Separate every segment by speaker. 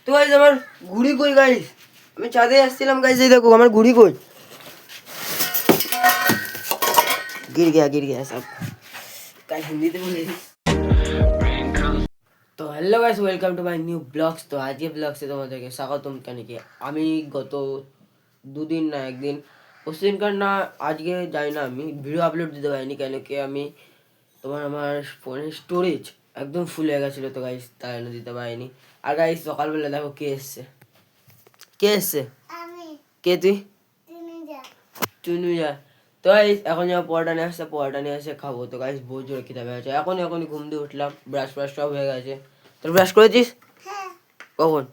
Speaker 1: তো গাইস আমার ঘুড়ি কই গাইস? আমি ছাদে আসছিলাম গাইস, এই দেখো আমার ঘুড়ি কই। गिर गया सब। गाइस हिंदी तो बोले। তো hello guys, welcome to my new blogs. তো আজকে ব্লগসে তোমাদেরকে স্বাগতম। কেন কি আমি গত দুদিন না একদিন পরশুদিনকার না আজকে যাই না, আমি ভিডিও আপলোড দিতে পারিনি কেন কি আমি আমার ফোনের স্টোরেজ একদম ফুল হয়ে গেছিলো। তো গাইস তাই জন্য দিতে পারিনি। আর গাইস সকালবেলা দেখো কে এসছে, কে তুই? চুনুজা। তো গাইস এখন যাবো পরোটা নিয়ে আসে খাবো। তো গাইস বহুত জোরে খেতে পেয়েছে। এখনই ঘুম দিয়ে উঠলাম, ব্রাশ সব হয়ে গেছে। তোর ব্রাশ করেছিস? কখন?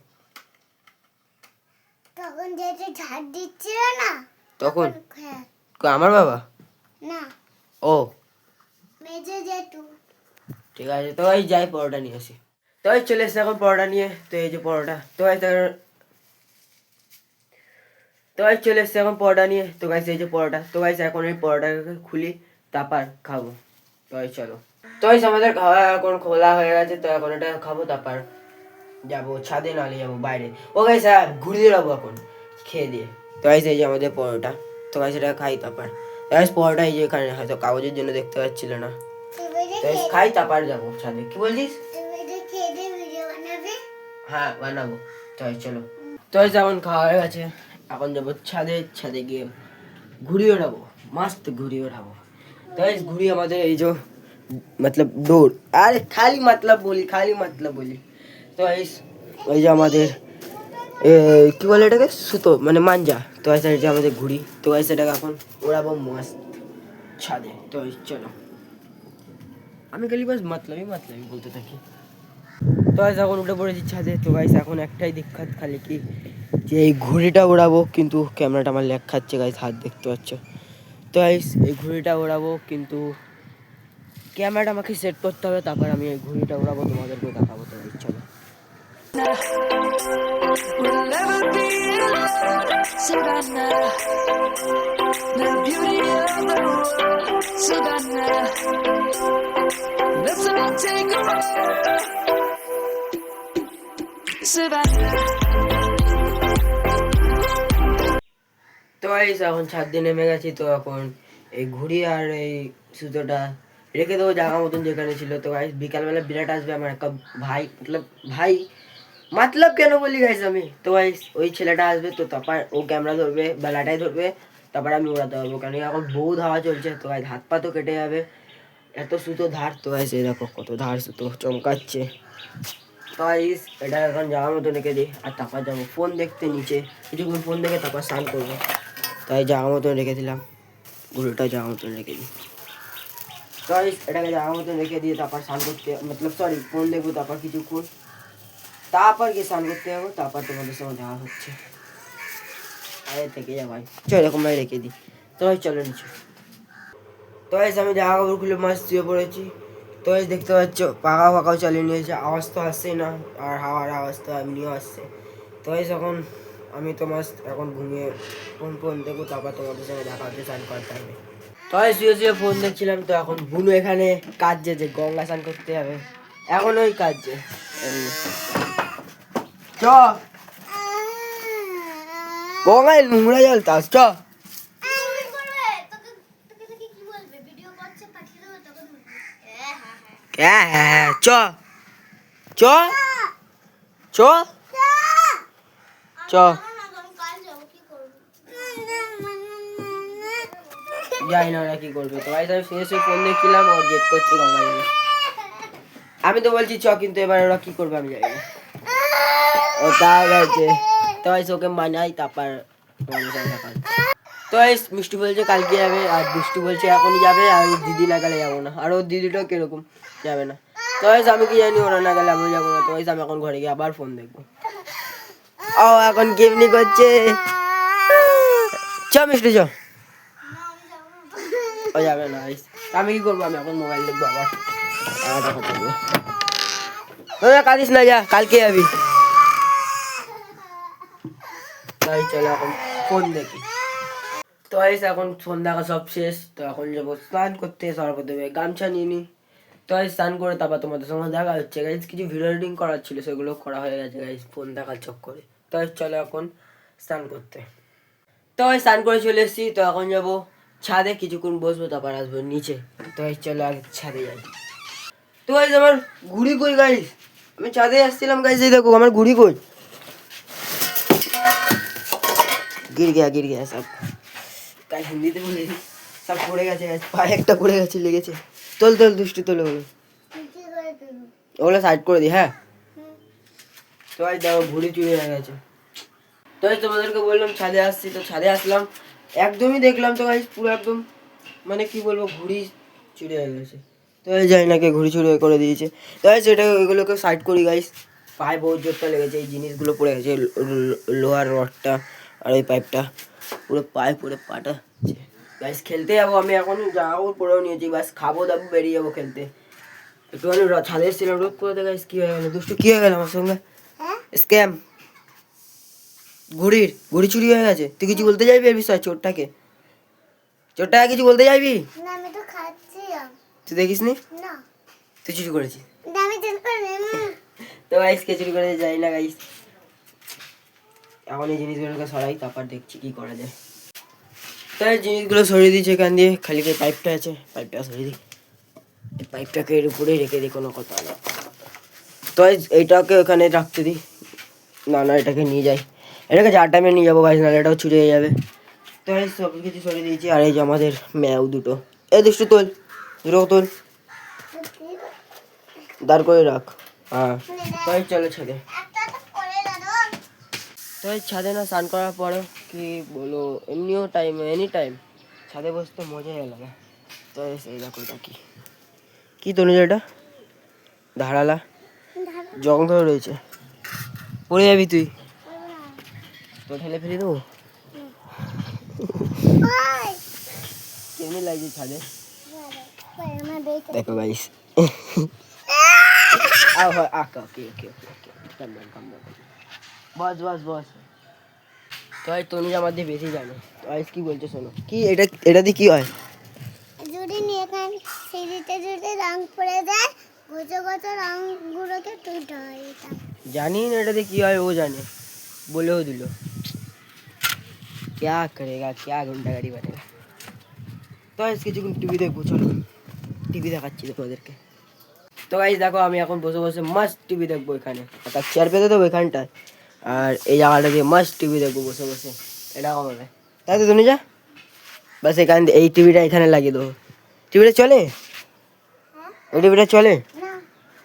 Speaker 2: তখন যেটা ঝাড় দিচ্ছিল না
Speaker 1: তখন আমার বাবা
Speaker 2: না
Speaker 1: ও
Speaker 2: মেজে যেটু।
Speaker 1: ঠিক আছে। তো ভাই যাই পরোটা নিয়ে আসি। তো ভাই চলে এসছে এখন পরোটা নিয়ে। তো এই যে পরোটা। তো ভাই চলে এসছে এখন পরোটা নিয়ে। তো গাইস এই যে পরোটা। তো গাইস এখন এই পরোটাকে খুলি, তারপর খাবো। তো ভাই চলো। তো গাইস আমাদের খাওয়া এখন খোলা হয়ে গেছে। তো এখন এটা খাবো, তারপর যাবো ছাদে, নালে যাবো বাইরে। ও গাইস হ্যাঁ, ঘুরিয়ে যাবো এখন খেয়ে দিয়ে। তো গাইস এই যে আমাদের পরোটা। তো গাইস এটা খাই, তারপর গাইস পরোটা এই যে এখানে হয়তো কাগজের জন্য দেখতে পাচ্ছিল না। তো গাইস খাই, তারপর যাবো ছাদে। কি বলছিস? হ্যাঁ বানাবো। তো চলো। তো যেমন খাওয়া হয়ে গেছে, এখন যাবো ছাদে গিয়ে ঘুড়ি ওড়াবো, মস্ত ঘুড়ি ওড়াবো। তো ঘুড়ি আমাদের এই যে मतलब ডোর, আরে খালি मतलब বলি। তো ওই যে আমাদের কি বলে এটাকে, সুতো মানে মাঞ্জা। তো এই যে আমাদের ঘুড়ি। তো এটাকে এখন ওড়াবো মস্ত ছাদে। তো চলো, আমি খালি বাস মাতলামি বলতে থাকি। তো এখন উঠে পড়েছি ছাদে। তো গাইস এখন একটাই দিক্কত, খালি কি যে এই ঘুড়িটা ওড়াবো, কিন্তু ক্যামেরাটা আমার ল্যাগ খাচ্ছে গাইস, হাত দেখতে পাচ্ছ। তো গাইস এই ঘুড়িটা ওড়াবো, কিন্তু ক্যামেরাটা আমাকে সেট করতে হবে, তারপর আমি এই ঘুড়িটা ওড়াবো, তোমাদেরকে দেখাবো। তো গাইস চলো। তো গাইস এখন ছাদ দিয়ে নেমে গেছি। তো এখন এই ঘুড়ি আর এই সুতোটা রেখে দেবো জায়গা মতন যেখানে ছিল। তো গাইস বিকালবেলা বিরাট আসবে আমার একটা ভাই, ভাই কেন বলি গাইস আমি। তো গাইস ওই ছেলেটা আসবে, তো তারপর ও ক্যামেরা ধরবে, বেলাটাই ধরবে, তারপর আমি উড়াতে পারবো। কারণ এখন বহুত হাওয়া চলছে। তো গাইস হাত পা তো কেটে যাবে, এত সুতো ধার। তো গাইস এই দেখো কত ধার সুতো চমকাচ্ছে। তো গাইস এটা এখন জায়গা মতো রেখে দিই, আর তারপর যাবো ফোন দেখতে নিচে, কিছুক্ষণ ফোন দেখে তারপর স্নান করবো। তাই জায়গা মতন রেখে দিলাম, ঘুড়িটা জায়গা মতন রেখে দিই। তো এটাকে জায়গা মতন রেখে দিয়ে তারপর স্নান করতে, ফোন দেখবো, তারপর কিছুক্ষণ, তারপর গিয়ে স্নান করতে যাবো। তারপর তোমাদের সঙ্গে দেখা হচ্ছে। আরে থেকে যা ভাই, চল এরকম ভাই রেখে দিই। তো ভাই চলো নিচে। তো আমি জামা কাপড় খুলে মাছ শুয়ে পড়েছি। তো দেখতে পাচ্ছ পাখাও চালিয়ে নিয়েছে, আওয়াজ তো আসছেই না, আর হাওয়ার আওয়াজ তো এমনিও আসছে। তো এখন আমি তো মাস্ট এখন ঘুমিয়ে ফোন দেখবো, তারপর তোমাদের সঙ্গে দেখা হচ্ছে স্নান করতে হবে। তো শুয়ে ফোন দেখছিলাম। তো এখন বুনু এখানে কাজে যে গঙ্গা স্নান করতে হবে, এখন ওই কাজে চ গঙ্গায় নোংরা জল তাস চ। হ্যাঁ চ চ চ চ যাই না ওরা কি করবে। তো ভাই আমি শুয়ে ফোন দেখছিলাম, ওর জেদ করছে গঙ্গা যাবে। আমি তো বলছি চ, কিন্তু এবার ওরা কি করবে আমি জানি না। ও তা গেছে। তো ওকে মানাই, তারপর তো মিষ্টি বলছে কালকে যাবে, আর দুষ্টু বলছে এখনই যাবে, আর দিদি না গেলে যাবো না। আর ওর দিদিটাও কিরকম যাবে না। তো আমি কি জানি, ওরা না গেলে আমি যাবো না। তো আমি এখন ঘরে গিয়ে আবার ফোন দেখবো। ও এখন কেমনি করছে, চ মিষ্টি চ। ও যাবে না। আমি কি করবো, আমি এখন মোবাইল দেখবো আবার। কাঁদিস না, যা কালকে যাবি। তাই চলো এখন ফোন দেখি। তো এখন সন্ধ্যা সব শেষ। তো এখন যাবো স্নান করতে, সর্ব দেবে গামছা নিয়ে নি। তো গাইস স্নান করে তারপর তোমাদের সঙ্গে দেখা হচ্ছে গাইস। কিছু ভিডিও এডিটিং করার ছিল, সেগুলো করা হয়ে গেছে গাইস ফোন দেখার চক্করে। তো গাইস চলো এখন স্নান করতে। তো গাইস স্নান করে চলে এসেছি, তো এখন যাবো ছাদে, কিছুক্ষণ বসবো তারপর আসবো নিচে। তো গাইস চলো আগে ছাদে যাই। তো গাইস আমার ঘুড়ি কই গাইস, আমি ছাদে আসছিলাম গাইস, এই দেখো আমার ঘুড়ি কই। गिर गया सब गाइस, हिंदीতে বলে সব পড়ে গেছে গাইস, পায়ে একটা পড়ে গেছে, লেগেছে। তোল তোল দুষ্টু তোল ওগুলো,
Speaker 2: কি করে দেবো?
Speaker 1: ওগুলো সাইড করে দি। হ্যাঁ তো গাইস দেখো ঘুড়ি চুরি হয়ে গেছে। তো গাইস তোমাদেরকে বললাম ছাদে আসছি, তো ছাদে আসলাম, একদমই দেখলাম তো গাইস পুরো একদম মানে কি বলবো ঘুড়ি চুরি হয়ে গেছে। তো গাইস জানি না কে ঘুড়ি চুরি করে দিয়েছে। তো গাইস এটা ওইগুলোকে সাইড করি গাইস, পায়ে বহুত জোরটা লেগেছে, এই জিনিসগুলো পড়ে গেছে, লোহার রডটা আর এই পাইপটা পুরো পায়ে পুরো পাটা। গাইস খেলতে যাবো আমি, এখন জামা কাপড় পরেও নিয়েছি, বাস খাবো দাবো বেরিয়ে যাবো খেলতে। একটুখানি ছাদে এসেছিলাম রোদ পড়তে গাইস, কি হয়ে গেল দুষ্টু, কি হয়ে গেল আমার সঙ্গে?
Speaker 2: হ্যাঁ
Speaker 1: স্ক্যাম, ঘুড়ি চুরি হয়ে গেছে। তুই কিছু বলতে যাবি এর বিষয়ে? চোরটাকে কিছু বলতে যাবি?
Speaker 2: না, আমি তো খাচ্ছি
Speaker 1: তুই দেখিস নি,
Speaker 2: না,
Speaker 1: তুই চুরি করেছিস।
Speaker 2: না আমি চেঞ্জ করে নিই।
Speaker 1: তো গাইস কে চুরি করে যাই না গাইস, এখন এই জিনিসগুলোকে সরাই তারপর দেখছি কি করা যায়। তাই জিনিসগুলো সরিয়ে দিয়েছি এখান দিয়ে, খালি যে পাইপটা আছে পাইপটা সরিয়ে দিই, এই পাইপটাকে এর উপরেই রেখে দিই, কোনো কথা না। তো এইটাকে ওখানে রাখতে দিই, না না এটাকে নিয়ে যাই, এটাকে যার টাইমে নিয়ে যাবো গাইস, নাহলে এটাও ছুটে যাবে। তো এই সব কিছু সরিয়ে দিয়েছি, আর এই যে আমাদের ম্যাও দুটো, এই দুষ্টু তোল, দুটো তোল, দাঁড় করে রাখ। হ্যাঁ তো এই চলো ছাদে।
Speaker 2: একটা তো করে দাও।
Speaker 1: তো এই ছাদে না স্নান করার পরেও কি বলো, এমনিও টাইম এনি টাইম ছাদে বসতে মজাই আলাদা। তো এই দেখো এটা কি কি তনুজ, এটা ধারালা জং ধরে রয়েছে, পড়ে যাবি তুই, তো ঠেলে ফেলে দেবো। কেমনি লাগছে ছাদে দেখো গাইস। বস বস বস। তো এই তনুজ আমার দিয়ে বেশি জানে। তো আইস কি বলছো শোনো, কি এটা দিয়ে কি হয়?
Speaker 2: যদি নিয়ে এখান সিঁড়িতে যদি রং পড়ে যায়, গোছো গোছো রংগুলোকে তুলতে হয়। এটা
Speaker 1: জানি না এটা দিয়ে কি হয়, ও জানে বলেও দিল। क्या करेगा, क्या गुंडागाड़ी बनेगा। তো গাইস কিছুক্ষণ টিভি দেখবো, চলো টিভি দেখাচ্ছি তোমাদেরকে। তো গাইস দেখো আমি এখন বসে বসে মাস্ট টিভি দেখবো, এখানে একটা চেয়ার পেতে দেবো এখানটায়, আর এই জায়গাটা দিয়ে মাস্ট টিভি দেখবো বসে বসে, এটা হবে তাই তো তুমি যা, বাস এখান এই টিভিটা এখানে লাগিয়ে দেবো। টিভিটা চলে? এই টিভিটা চলে?
Speaker 2: না,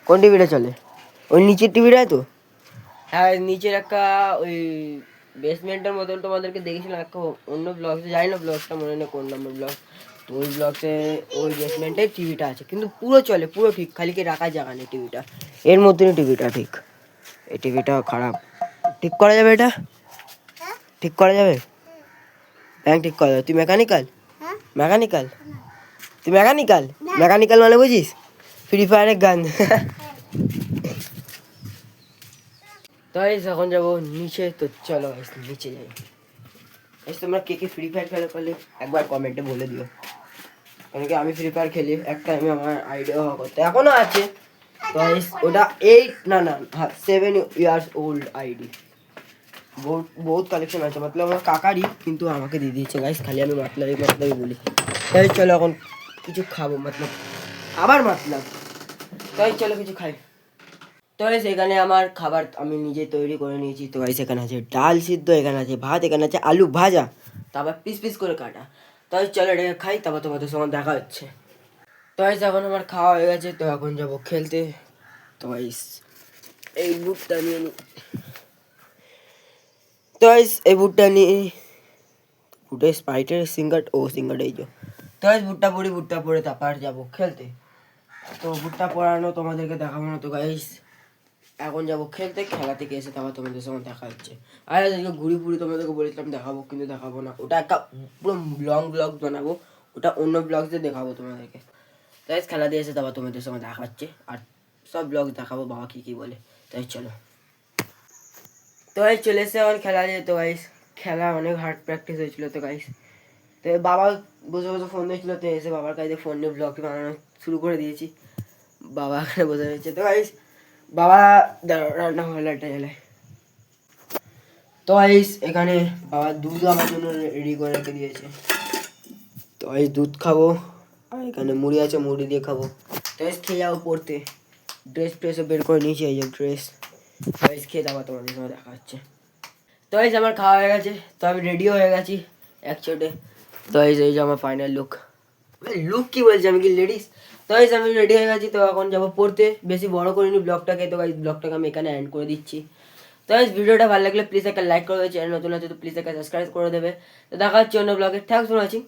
Speaker 1: কোন টিভিটা চলে? ওই নিচের টিভিটাই তো। হ্যাঁ নিচের একটা ওই বেসমেন্টের মতন তোমাদেরকে দেখেছিলাম একটা অন্য ব্লগসে, জানি না ব্লগসটা মনে নেই কোন নম্বর ব্লগ, তো ওই ব্লগসে ওই বেসমেন্টে টিভিটা আছে, কিন্তু পুরো চলে, পুরো ঠিক, খালি কি রাখার জায়গা নেই টিভিটা, এর মতনই টিভিটা ঠিক। এই টিভিটা খারাপ, ঠিক করা যাবে এটা?
Speaker 2: হ্যাঁ
Speaker 1: ঠিক করা যাবে? ব্যাংক ঠিক করা যাবে? তুই মেকানিক্যাল?
Speaker 2: হ্যাঁ
Speaker 1: মেকানিক্যাল? তুই মেকানিক্যাল? মেকানিক্যাল মানে বুঝিস? ফ্রি ফায়ারের গান। তো গাইস এখন যাবো নিচে, তো চলো গাইস নিচে যাই। গাইস তোমরা কে কে ফ্রি ফায়ার খেলো করলে একবার কমেন্টে বলে দিও, কারণ কি আমি ফ্রি ফায়ার খেলি এক টাইমে, আমার আইডিয়া হওয়া করতে এখনো আছে। তো গাইস ওটা 8 না না 7 ইয়ার্স ওল্ড আইডি, বহুত কালেকশন আছে, মতলব আমার কাকারই, কিন্তু আমাকে দিয়ে দিয়েছে গাইস, খালি আমি মাতলাবি বলি। তাই চলো এখন কিছু খাবো, মতলব আবার মাতলাম, তাই চলো কিছু খাই। তো গাইস এখানে আমার খাবার আমি নিজে তৈরি করে নিয়েছি। তো গাইস এখানে আছে ডাল সিদ্ধ, এখানে আছে ভাত, এখানে আছে আলু ভাজা, তারপর পিস পিস করে কাটা। তো গাইস চলো এটাকে খাই, তারপর তোমাদের সঙ্গে দেখা হচ্ছে। তো গাইস এখন আমার খাওয়া হয়ে গেছে, তো এখন যাবো খেলতে। তো গাইস এই বুটটা নিয়ে নি, তো গাইস এই বুটটা নিয়ে, বুটে স্প্রাইটের সিঙ্গার, ও সিঙ্গার এই যে। তো গাইস বুটটা পরে তারপর যাবো খেলতে। তো বুটটা পরানো তোমাদেরকে দেখাবো না। তো গাইস এখন যাবো খেলতে, খেলা থেকে এসে তারপর তোমাদের সঙ্গে দেখা হচ্ছে। আর আজকে ঘুরি ফুরি তোমাদেরকে বলেছিলাম দেখাবো, কিন্তু দেখাবো না, ওটা একটা পুরো লং ব্লগ বানাবো, ওটা অন্য ব্লগ দিয়ে দেখাবো তোমাদেরকে। তাই খেলা দিয়ে এসে তারপর তোমাদের সঙ্গে দেখা হচ্ছে, আর সব ব্লগ দেখাবো বাবা কী কী বলে। তাই চলো, তো গাইস চলে এসে এখন খেলা দিয়ে। তো গাইস খেলা অনেক হার্ড প্র্যাকটিস হয়েছিল। তো গাইস তো বাবা বসে বসে ফোন দেখছিল, তো এসে বাবার কাছে ফোন নিয়ে ব্লগ বানানো শুরু করে দিয়েছি। বাবা এখানে বসে রয়েছে। তো গাইস বাবা রান্না হলে একটা এলায়। তো গাইস এখানে বাবা দুধ আমার জন্য রেডি করে রেখে দিয়েছে। তো গাইস দুধ খাবো, আর এখানে মুড়ি আছে, মুড়ি দিয়ে খাবো। তো গাইস খেয়ে যাবো পড়তে। ড্রেস ফ্রেসও বের করে নিয়েছি, এই যে ড্রেস। গাইস খেয়ে যাবো, তোমাদের সঙ্গে দেখা হচ্ছে। তো গাইস আমার খাওয়া হয়ে গেছে, তো আমি রেডিও হয়ে গেছি একচোটে। তো গাইস এই যে আমার ফাইনাল লুক। লুক কি বলছি, আমি কি লেডিস? তো গাইস আমি রেডি হয়ে গেছি, তো এখন যাবো পড়তে। বেশি বড় করিনি ব্লগটাকে, তো গাইস ব্লগটাকে আমি এখানে এন্ড করে দিচ্ছি। তো গাইস ভিডিওটা ভালো লাগলে প্লিজ একটা লাইক করে দেবে, চ্যানেল নতুন আছে তো প্লিজ একটা সাবস্ক্রাইব করে দেবে। তো দেখা হচ্ছে অন্য ব্লগে। Thanks for watching.